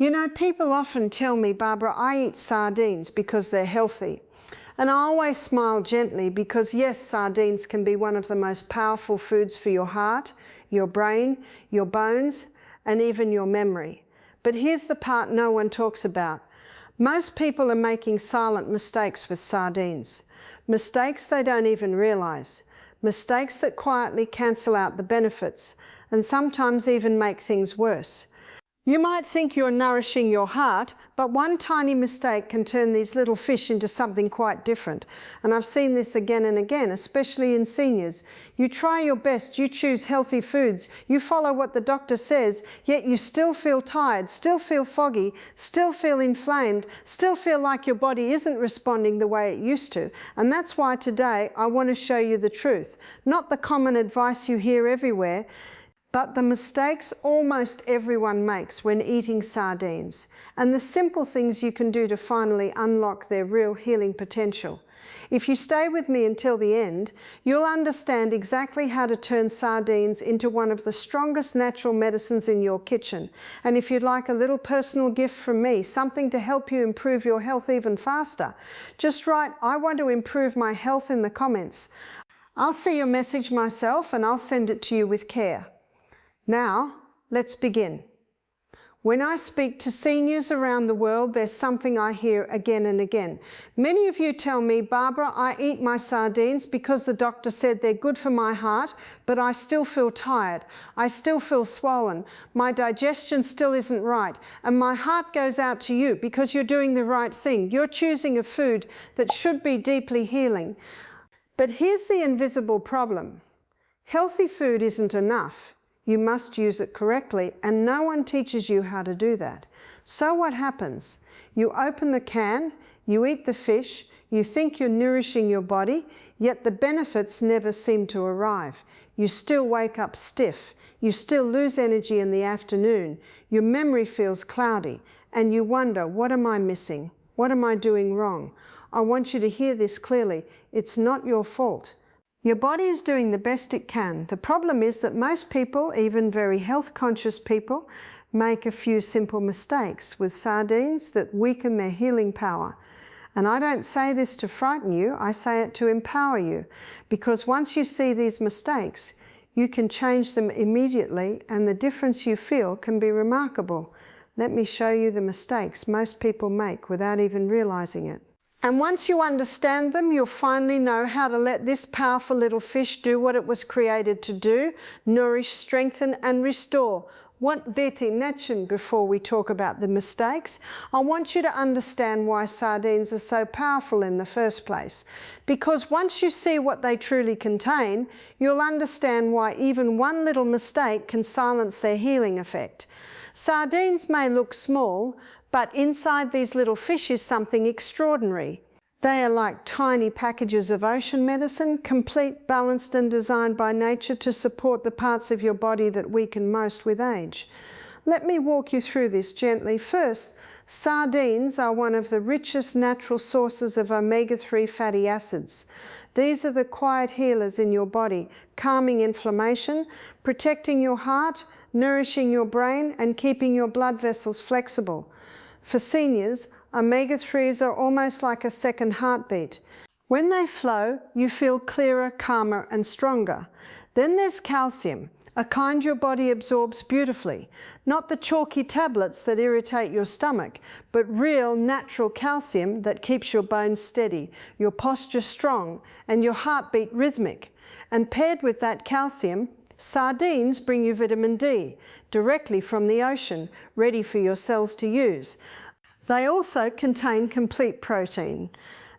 You know, people often tell me, Barbara, I eat sardines because they're healthy. And I always smile gently because yes, sardines can be one of the most powerful foods for your heart, your brain, your bones, and even your memory. But here's the part no one talks about. Most people are making silent mistakes with sardines. Mistakes they don't even realize. Mistakes that quietly cancel out the benefits and sometimes even make things worse. You might think you're nourishing your heart, but one tiny mistake can turn these little fish into something quite different. And I've seen this again and again, especially in seniors. You try your best, you choose healthy foods, you follow what the doctor says, yet you still feel tired, still feel foggy, still feel inflamed, still feel like your body isn't responding the way it used to. And that's why today I want to show you the truth, not the common advice you hear everywhere, but the mistakes almost everyone makes when eating sardines, and the simple things you can do to finally unlock their real healing potential. If you stay with me until the end, you'll understand exactly how to turn sardines into one of the strongest natural medicines in your kitchen. And if you'd like a little personal gift from me, something to help you improve your health even faster, just write, "I want to improve my health" in the comments. I'll see your message myself and I'll send it to you with care. Now, let's begin. When I speak to seniors around the world, there's something I hear again and again. Many of you tell me, "Barbara, I eat my sardines because the doctor said they're good for my heart, but I still feel tired. I still feel swollen. My digestion still isn't right." And my heart goes out to you because you're doing the right thing. You're choosing a food that should be deeply healing. But here's the invisible problem. Healthy food isn't enough. You must use it correctly, and no one teaches you how to do that. So what happens? You open the can, you eat the fish, you think you're nourishing your body, yet the benefits never seem to arrive. You still wake up stiff, you still lose energy in the afternoon, your memory feels cloudy, and you wonder, what am I missing? What am I doing wrong? I want you to hear this clearly. It's not your fault. Your body is doing the best it can. The problem is that most people, even very health-conscious people, make a few simple mistakes with sardines that weaken their healing power. And I don't say this to frighten you, I say it to empower you. Because once you see these mistakes, you can change them immediately, and the difference you feel can be remarkable. Let me show you the mistakes most people make without even realizing it. And once you understand them, you'll finally know how to let this powerful little fish do what it was created to do: nourish, strengthen, and restore. Want detination before we talk about the mistakes. I want you to understand why sardines are so powerful in the first place. Because once you see what they truly contain, you'll understand why even one little mistake can silence their healing effect. Sardines may look small, but inside these little fish is something extraordinary. They are like tiny packages of ocean medicine, complete, balanced, and designed by nature to support the parts of your body that weaken most with age. Let me walk you through this gently. First, sardines are one of the richest natural sources of omega-3 fatty acids. These are the quiet healers in your body, calming inflammation, protecting your heart, nourishing your brain, and keeping your blood vessels flexible. For seniors, omega-3s are almost like a second heartbeat. When they flow, you feel clearer, calmer, and stronger. Then there's calcium, a kind your body absorbs beautifully. Not the chalky tablets that irritate your stomach, but real, natural calcium that keeps your bones steady, your posture strong, and your heartbeat rhythmic. And paired with that calcium, sardines bring you vitamin D, directly from the ocean, ready for your cells to use. They also contain complete protein,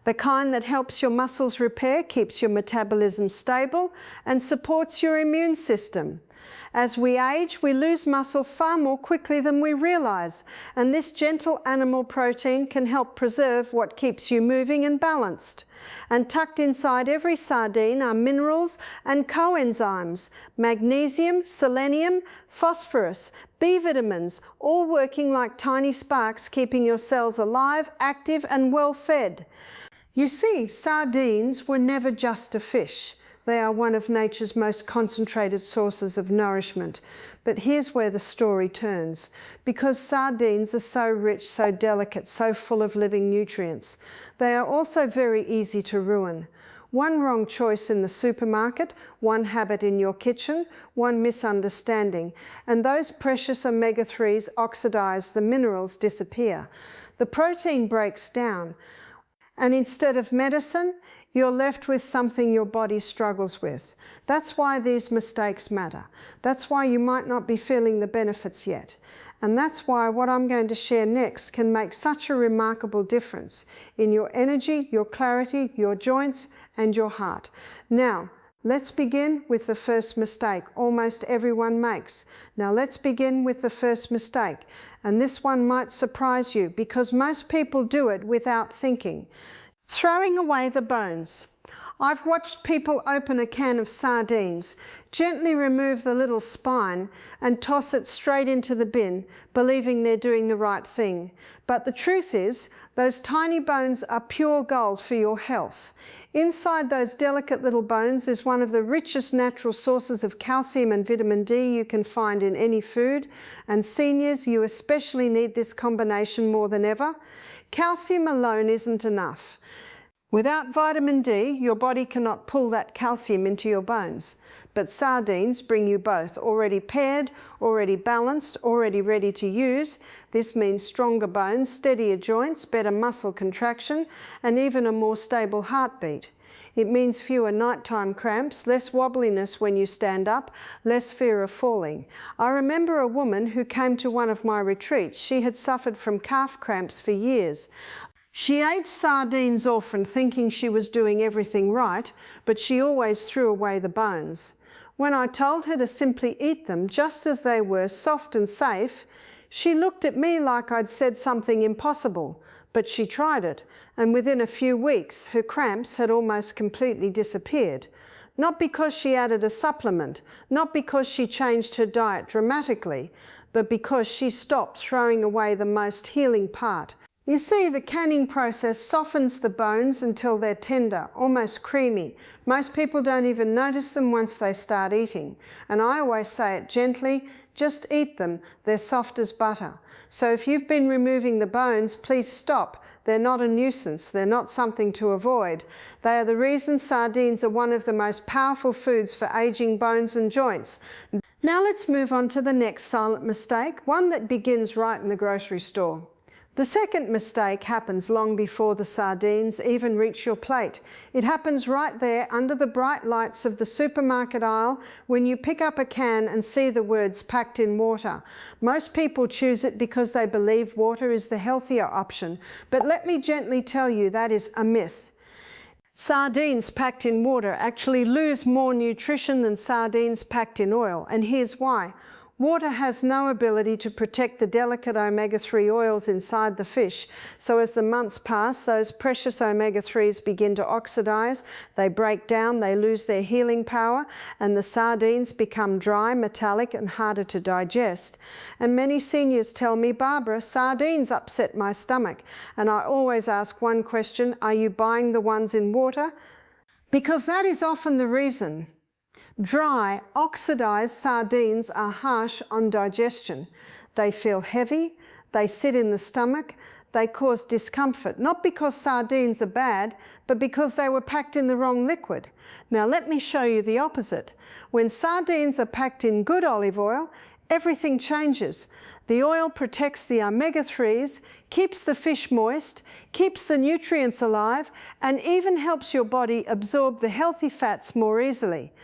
the kind that helps your muscles repair, keeps your metabolism stable, and supports your immune system. As we age, we lose muscle far more quickly than we realize, and this gentle animal protein can help preserve what keeps you moving and balanced. And tucked inside every sardine are minerals and coenzymes: magnesium, selenium, phosphorus, B vitamins, all working like tiny sparks, keeping your cells alive, active, and well fed. You see, sardines were never just a fish. They are one of nature's most concentrated sources of nourishment. But here's where the story turns. Because sardines are so rich, so delicate, so full of living nutrients, they are also very easy to ruin. One wrong choice in the supermarket, one habit in your kitchen, one misunderstanding, and those precious omega-3s oxidize, the minerals disappear. The protein breaks down, and instead of medicine, you're left with something your body struggles with. That's why these mistakes matter. That's why you might not be feeling the benefits yet. And that's why what I'm going to share next can make such a remarkable difference in your energy, your clarity, your joints, and your heart. Now, let's begin with the first mistake almost everyone makes. Now, let's begin with the first mistake. And this one might surprise you because most people do it without thinking. Throwing away the bones. I've watched people open a can of sardines, gently remove the little spine and toss it straight into the bin, believing they're doing the right thing. But the truth is, those tiny bones are pure gold for your health. Inside those delicate little bones is one of the richest natural sources of calcium and vitamin D you can find in any food. And seniors, you especially need this combination more than ever. Calcium alone isn't enough. Without vitamin D, your body cannot pull that calcium into your bones. But sardines bring you both, already paired, already balanced, already ready to use. This means stronger bones, steadier joints, better muscle contraction, and even a more stable heartbeat. It means fewer nighttime cramps, less wobbliness when you stand up, less fear of falling. I remember a woman who came to one of my retreats. She had suffered from calf cramps for years. She ate sardines often, thinking she was doing everything right, but she always threw away the bones. When I told her to simply eat them just as they were, soft and safe, she looked at me like I'd said something impossible. But she tried it, and within a few weeks, her cramps had almost completely disappeared. Not because she added a supplement, not because she changed her diet dramatically, but because she stopped throwing away the most healing part. You see, the canning process softens the bones until they're tender, almost creamy. Most people don't even notice them once they start eating. And I always say it gently, just eat them. They're soft as butter. So if you've been removing the bones, please stop. They're not a nuisance. They're not something to avoid. They are the reason sardines are one of the most powerful foods for aging bones and joints. Now let's move on to the next silent mistake, one that begins right in the grocery store. The second mistake happens long before the sardines even reach your plate. It happens right there under the bright lights of the supermarket aisle when you pick up a can and see the words packed in water. Most people choose it because they believe water is the healthier option, but let me gently tell you that is a myth. Sardines packed in water actually lose more nutrition than sardines packed in oil, and here's why. Water has no ability to protect the delicate omega-3 oils inside the fish, so as the months pass, those precious omega-3s begin to oxidize, they break down, they lose their healing power, and the sardines become dry, metallic, and harder to digest. And many seniors tell me, Barbara, sardines upset my stomach. And I always ask one question, are you buying the ones in water? Because that is often the reason. Dry, oxidized sardines are harsh on digestion. They feel heavy, they sit in the stomach, they cause discomfort, not because sardines are bad, but because they were packed in the wrong liquid. Now let me show you the opposite. When sardines are packed in good olive oil, everything changes. The oil protects the omega-3s, keeps the fish moist, keeps the nutrients alive, and even helps your body absorb the healthy fats more easily.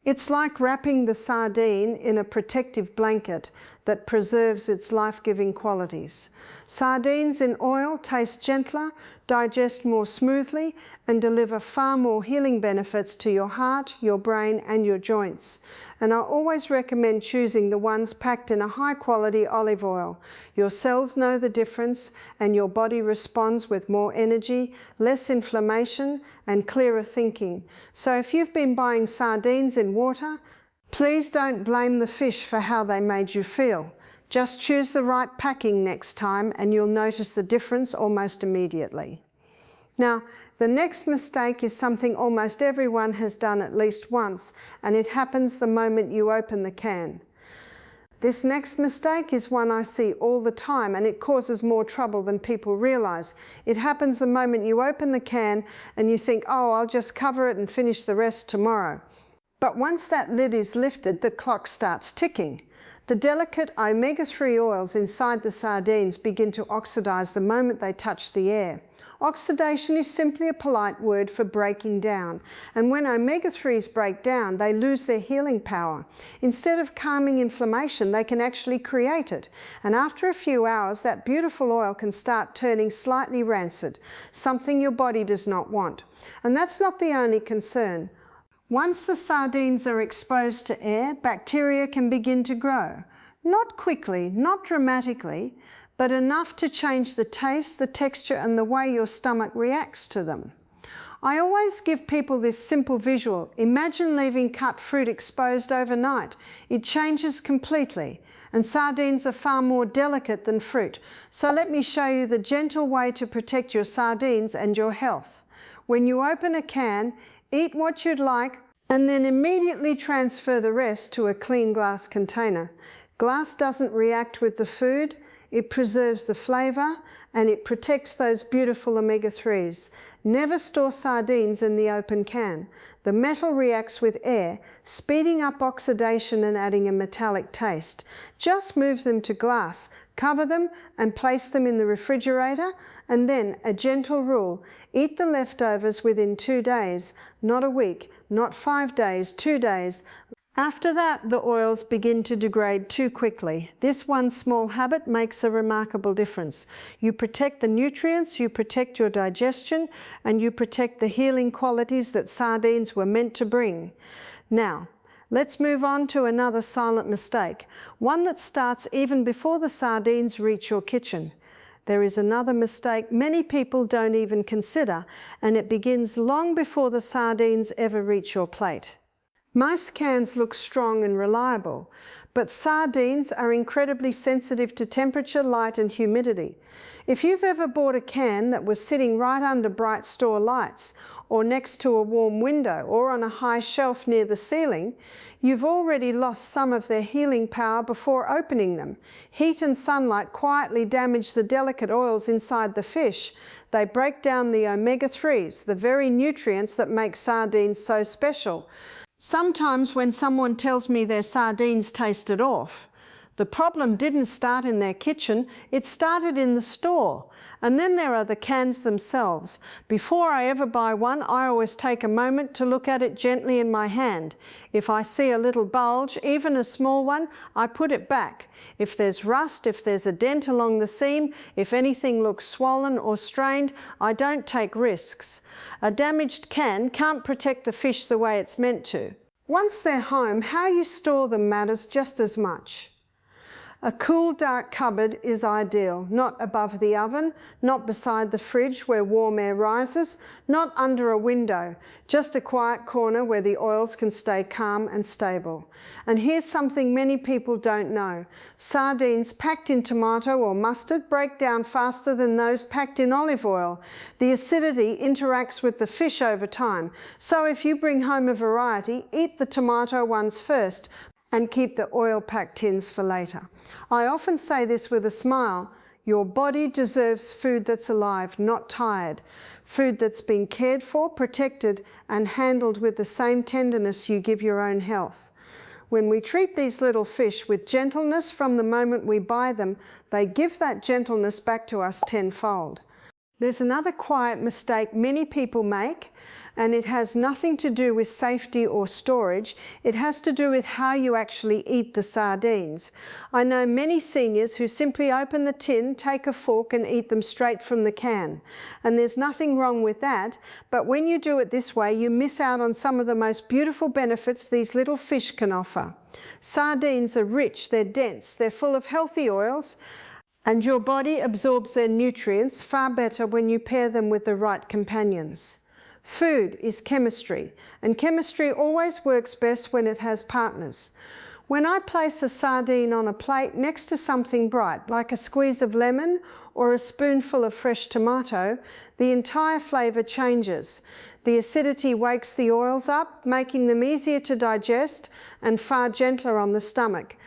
It's like wrapping the sardine in a protective blanket that preserves its life-giving qualities. Sardines in oil taste gentler, digest more smoothly, and deliver far more healing benefits to your heart, your brain, and your joints. And I always recommend choosing the ones packed in a high-quality olive oil. Your cells know the difference, and your body responds with more energy, less inflammation, and clearer thinking. So if you've been buying sardines in water, please don't blame the fish for how they made you feel. Just choose the right packing next time, and you'll notice the difference almost immediately. Now, the next mistake is something almost everyone has done at least once, and it happens the moment you open the can. This next mistake is one I see all the time, and it causes more trouble than people realize. It happens the moment you open the can and you think, oh, I'll just cover it and finish the rest tomorrow. But once that lid is lifted, the clock starts ticking. The delicate omega-3 oils inside the sardines begin to oxidize the moment they touch the air. Oxidation is simply a polite word for breaking down, and when omega-3s break down, they lose their healing power. Instead of calming inflammation, they can actually create it, and after a few hours, that beautiful oil can start turning slightly rancid, something your body does not want. And that's not the only concern. Once the sardines are exposed to air, bacteria can begin to grow. Not quickly, not dramatically, but enough to change the taste, the texture, and the way your stomach reacts to them. I always give people this simple visual. Imagine leaving cut fruit exposed overnight. It changes completely, and sardines are far more delicate than fruit. So let me show you the gentle way to protect your sardines and your health. When you open a can, eat what you'd like, and then immediately transfer the rest to a clean glass container. Glass doesn't react with the food, it preserves the flavour, and it protects those beautiful omega-3s. Never store sardines in the open can. The metal reacts with air, speeding up oxidation and adding a metallic taste. Just move them to glass, cover them and place them in the refrigerator, and then a gentle rule: eat the leftovers within 2 days, not a week, not 5 days, 2 days. After that, the oils begin to degrade too quickly. This one small habit makes a remarkable difference. You protect the nutrients, you protect your digestion, and you protect the healing qualities that sardines were meant to bring. Now, let's move on to another silent mistake, one that starts even before the sardines reach your kitchen. There is another mistake many people don't even consider, and it begins long before the sardines ever reach your plate. Most cans look strong and reliable, but sardines are incredibly sensitive to temperature, light, and humidity. If you've ever bought a can that was sitting right under bright store lights, or next to a warm window, or on a high shelf near the ceiling, you've already lost some of their healing power before opening them. Heat and sunlight quietly damage the delicate oils inside the fish. They break down the omega-3s, the very nutrients that make sardines so special. Sometimes when someone tells me their sardines tasted off, the problem didn't start in their kitchen, it started in the store. And then there are the cans themselves. Before I ever buy one, I always take a moment to look at it gently in my hand. If I see a little bulge, even a small one, I put it back. If there's rust, if there's a dent along the seam, if anything looks swollen or strained, I don't take risks. A damaged can can't protect the fish the way it's meant to. Once they're home, how you store them matters just as much. A cool, dark cupboard is ideal, not above the oven, not beside the fridge where warm air rises, not under a window, just a quiet corner where the oils can stay calm and stable. And here's something many people don't know. Sardines packed in tomato or mustard break down faster than those packed in olive oil. The acidity interacts with the fish over time, so if you bring home a variety, eat the tomato ones first, and keep the oil-packed tins for later. I often say this with a smile: your body deserves food that's alive, not tired. Food that's been cared for, protected, and handled with the same tenderness you give your own health. When we treat these little fish with gentleness from the moment we buy them, they give that gentleness back to us tenfold. There's another quiet mistake many people make, and it has nothing to do with safety or storage. It has to do with how you actually eat the sardines. I know many seniors who simply open the tin, take a fork and eat them straight from the can. And there's nothing wrong with that, but when you do it this way, you miss out on some of the most beautiful benefits these little fish can offer. Sardines are rich, they're dense, they're full of healthy oils, and your body absorbs their nutrients far better when you pair them with the right companions. Food is chemistry, and chemistry always works best when it has partners. When I place a sardine on a plate next to something bright, like a squeeze of lemon or a spoonful of fresh tomato, the entire flavour changes. The acidity wakes the oils up, making them easier to digest and far gentler on the stomach.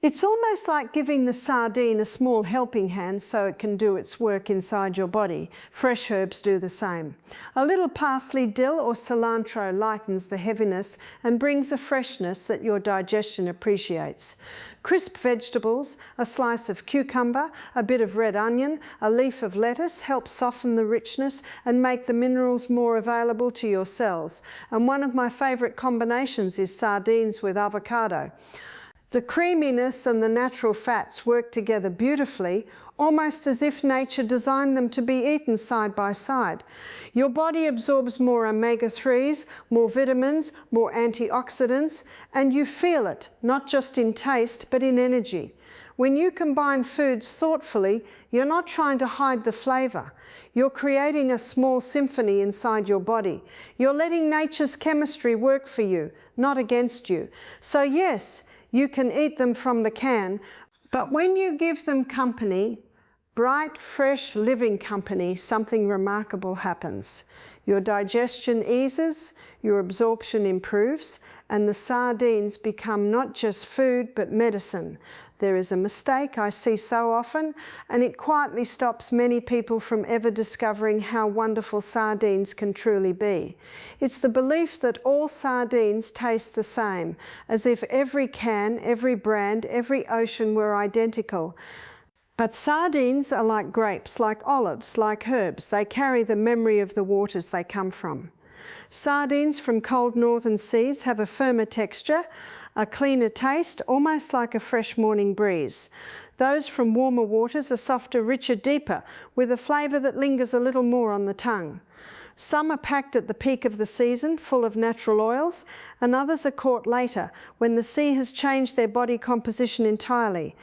It's almost like giving the sardine a small helping hand so it can do its work inside your body. Fresh herbs do the same. A little parsley, dill or cilantro lightens the heaviness and brings a freshness that your digestion appreciates. Crisp vegetables, a slice of cucumber, a bit of red onion, a leaf of lettuce help soften the richness and make the minerals more available to your cells. And one of my favourite combinations is sardines with avocado. The creaminess and the natural fats work together beautifully, almost as if nature designed them to be eaten side by side. Your body absorbs more omega-3s, more vitamins, more antioxidants, and you feel it, not just in taste, but in energy. When you combine foods thoughtfully, you're not trying to hide the flavour. You're creating a small symphony inside your body. You're letting nature's chemistry work for you, not against you. So yes, you can eat them from the can, but when you give them company, bright, fresh, living company, something remarkable happens. Your digestion eases, your absorption improves, and the sardines become not just food, but medicine. There is a mistake I see so often, and it quietly stops many people from ever discovering how wonderful sardines can truly be. It's the belief that all sardines taste the same, as if every can, every brand, every ocean were identical. But sardines are like grapes, like olives, like herbs. They carry the memory of the waters they come from. Sardines from cold northern seas have a firmer texture, a cleaner taste, almost like a fresh morning breeze. Those from warmer waters are softer, richer, deeper, with a flavour that lingers a little more on the tongue. Some are packed at the peak of the season, full of natural oils, and others are caught later, when the sea has changed their body composition entirely.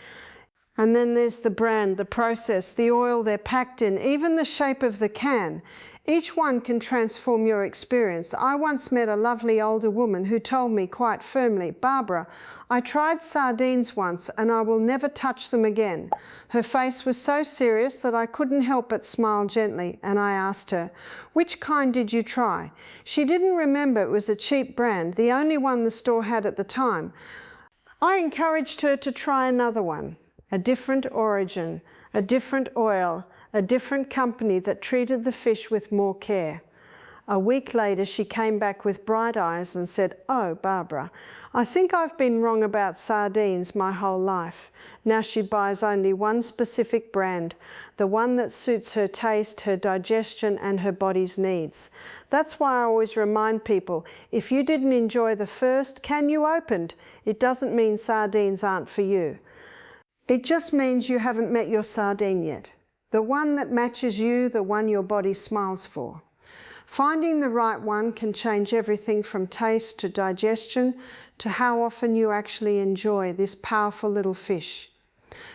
And then there's the brand, the process, the oil they're packed in, even the shape of the can. Each one can transform your experience. I once met a lovely older woman who told me quite firmly, "Barbara, I tried sardines once and I will never touch them again." Her face was so serious that I couldn't help but smile gently, and I asked her, "Which kind did you try?" She didn't remember. It was a cheap brand, the only one the store had at the time. I encouraged her to try another one, a different origin, a different oil, a different company that treated the fish with more care. A week later, she came back with bright eyes and said, "Oh, Barbara, I think I've been wrong about sardines my whole life." Now she buys only one specific brand, the one that suits her taste, her digestion, and her body's needs. That's why I always remind people, if you didn't enjoy the first can you opened, it doesn't mean sardines aren't for you. It just means you haven't met your sardine yet. The one that matches you, the one your body smiles for. Finding the right one can change everything from taste to digestion to how often you actually enjoy this powerful little fish.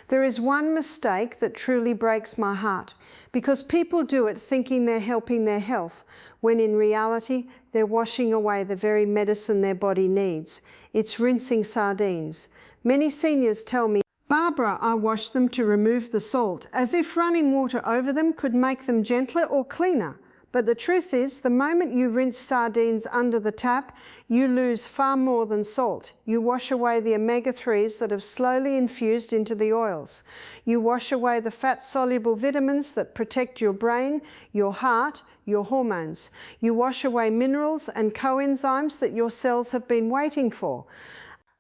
There is one mistake that truly breaks my heart, because people do it thinking they're helping their health, when in reality they're washing away the very medicine their body needs. It's rinsing sardines. Many seniors tell me, "Barbara, I wash them to remove the salt," as if running water over them could make them gentler or cleaner. But the truth is, the moment you rinse sardines under the tap, you lose far more than salt. You wash away the omega-3s that have slowly infused into the oils. You wash away the fat-soluble vitamins that protect your brain, your heart, your hormones. You wash away minerals and coenzymes that your cells have been waiting for.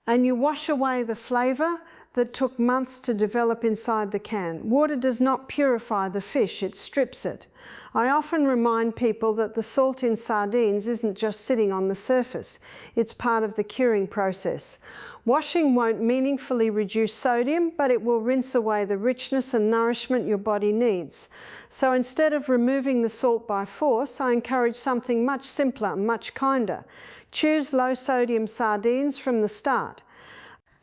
And you wash away the flavour that took months to develop inside the can. Water does not purify the fish, it strips it. I often remind people that the salt in sardines isn't just sitting on the surface, it's part of the curing process. Washing won't meaningfully reduce sodium, but it will rinse away the richness and nourishment your body needs. So instead of removing the salt by force, I encourage something much simpler and much kinder. Choose low-sodium sardines from the start.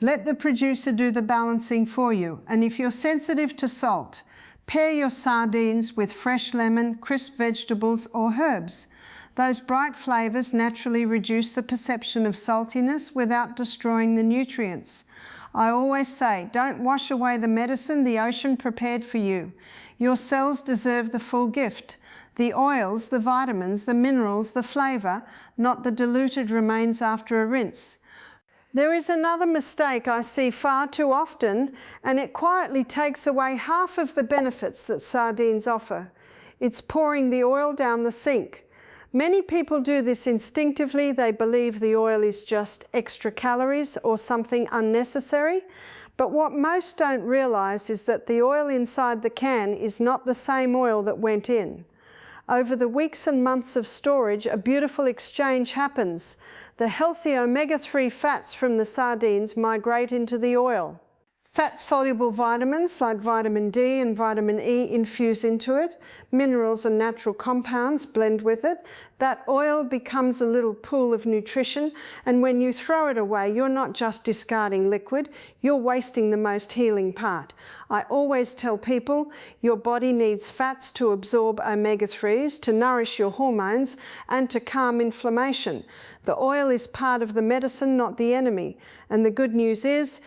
Let the producer do the balancing for you, and if you're sensitive to salt, pair your sardines with fresh lemon, crisp vegetables or herbs. Those bright flavours naturally reduce the perception of saltiness without destroying the nutrients. I always say, don't wash away the medicine the ocean prepared for you. Your cells deserve the full gift. The oils, the vitamins, the minerals, the flavour, not the diluted remains after a rinse. There is another mistake I see far too often, and it quietly takes away half of the benefits that sardines offer. It's pouring the oil down the sink. Many people do this instinctively. They believe the oil is just extra calories or something unnecessary. But what most don't realise is that the oil inside the can is not the same oil that went in. Over the weeks and months of storage, a beautiful exchange happens. The healthy omega-3 fats from the sardines migrate into the oil. Fat-soluble vitamins like vitamin D and vitamin E infuse into it. Minerals and natural compounds blend with it. That oil becomes a little pool of nutrition, and when you throw it away, you're not just discarding liquid, you're wasting the most healing part. I always tell people your body needs fats to absorb omega-3s, to nourish your hormones, and to calm inflammation. The oil is part of the medicine, not the enemy. And the good news is,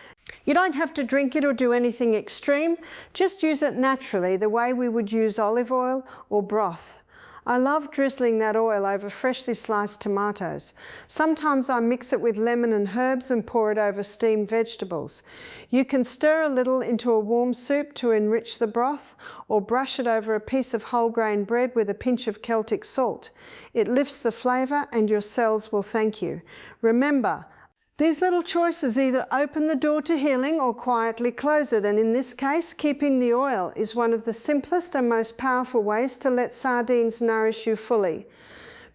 you don't have to drink it or do anything extreme. Just use it naturally, the way we would use olive oil or broth. I love drizzling that oil over freshly sliced tomatoes. Sometimes I mix it with lemon and herbs and pour it over steamed vegetables. You can stir a little into a warm soup to enrich the broth, or brush it over a piece of whole grain bread with a pinch of Celtic salt. It lifts the flavour and your cells will thank you. Remember, these little choices either open the door to healing or quietly close it, and in this case, keeping the oil is one of the simplest and most powerful ways to let sardines nourish you fully.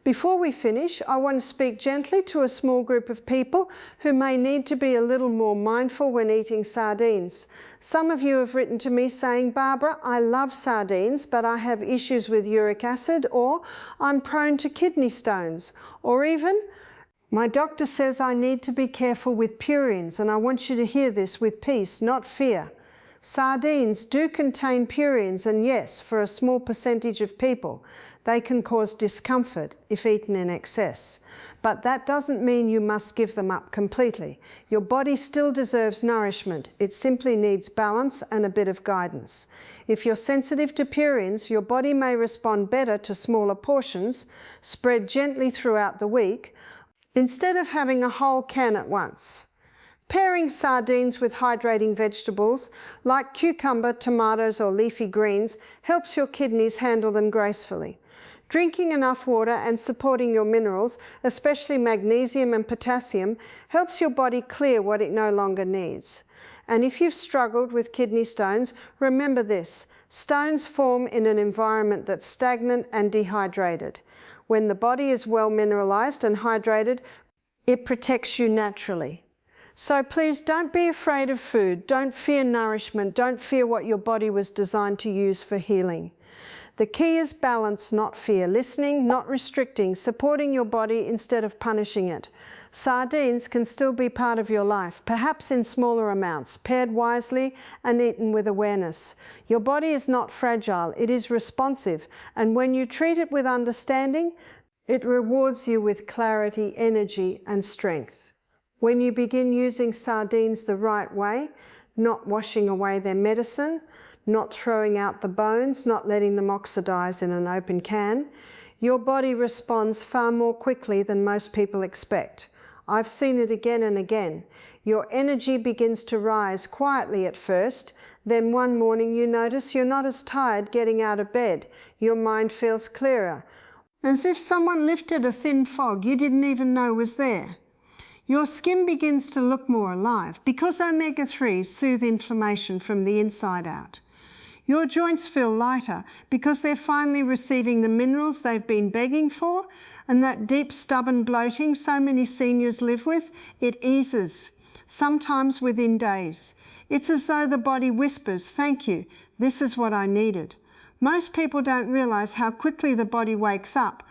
Before we finish, I want to speak gently to a small group of people who may need to be a little more mindful when eating sardines. Some of you have written to me saying, Barbara, I love sardines, but I have issues with uric acid, or I'm prone to kidney stones, or even, my doctor says I need to be careful with purines, and I want you to hear this with peace, not fear. Sardines do contain purines, and yes, for a small percentage of people, they can cause discomfort if eaten in excess. But that doesn't mean you must give them up completely. Your body still deserves nourishment. It simply needs balance and a bit of guidance. If you're sensitive to purines, your body may respond better to smaller portions, spread gently throughout the week, instead of having a whole can at once. Pairing sardines with hydrating vegetables like cucumber, tomatoes or leafy greens helps your kidneys handle them gracefully. Drinking enough water and supporting your minerals, especially magnesium and potassium, helps your body clear what it no longer needs. And if you've struggled with kidney stones, remember this: stones form in an environment that's stagnant and dehydrated. When the body is well mineralized and hydrated, it protects you naturally. So please don't be afraid of food. Don't fear nourishment. Don't fear what your body was designed to use for healing. The key is balance, not fear. Listening, not restricting. Supporting your body instead of punishing it. Sardines can still be part of your life, perhaps in smaller amounts, paired wisely and eaten with awareness. Your body is not fragile, it is responsive, and when you treat it with understanding, it rewards you with clarity, energy, and strength. When you begin using sardines the right way, not washing away their medicine, not throwing out the bones, not letting them oxidize in an open can, your body responds far more quickly than most people expect. I've seen it again and again. Your energy begins to rise quietly at first, then one morning you notice you're not as tired getting out of bed. Your mind feels clearer, as if someone lifted a thin fog you didn't even know was there. Your skin begins to look more alive because omega-3s soothe inflammation from the inside out. Your joints feel lighter because they're finally receiving the minerals they've been begging for, and that deep, stubborn bloating so many seniors live with, it eases, sometimes within days. It's as though the body whispers, "Thank you, this is what I needed." Most people don't realize how quickly the body wakes up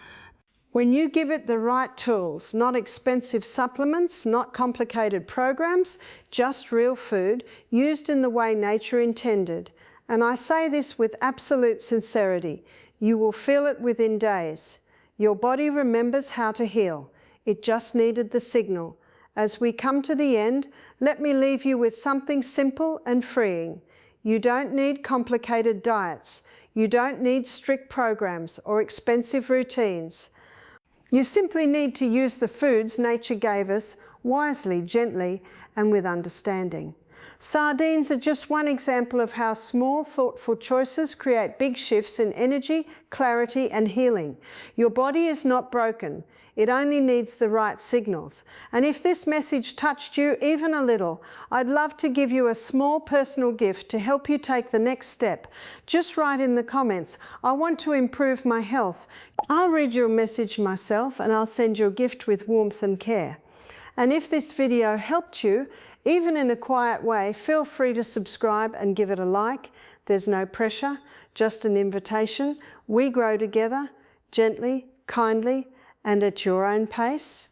when you give it the right tools, not expensive supplements, not complicated programs, just real food, used in the way nature intended. And I say this with absolute sincerity. You will feel it within days. Your body remembers how to heal. It just needed the signal. As we come to the end, let me leave you with something simple and freeing. You don't need complicated diets. You don't need strict programs or expensive routines. You simply need to use the foods nature gave us wisely, gently, and with understanding. Sardines are just one example of how small, thoughtful choices create big shifts in energy, clarity, and healing. Your body is not broken. It only needs the right signals. And if this message touched you even a little, I'd love to give you a small personal gift to help you take the next step. Just write in the comments, "I want to improve my health." I'll read your message myself and I'll send you a gift with warmth and care. And if this video helped you, even in a quiet way, feel free to subscribe and give it a like. There's no pressure, just an invitation. We grow together, gently, kindly, and at your own pace.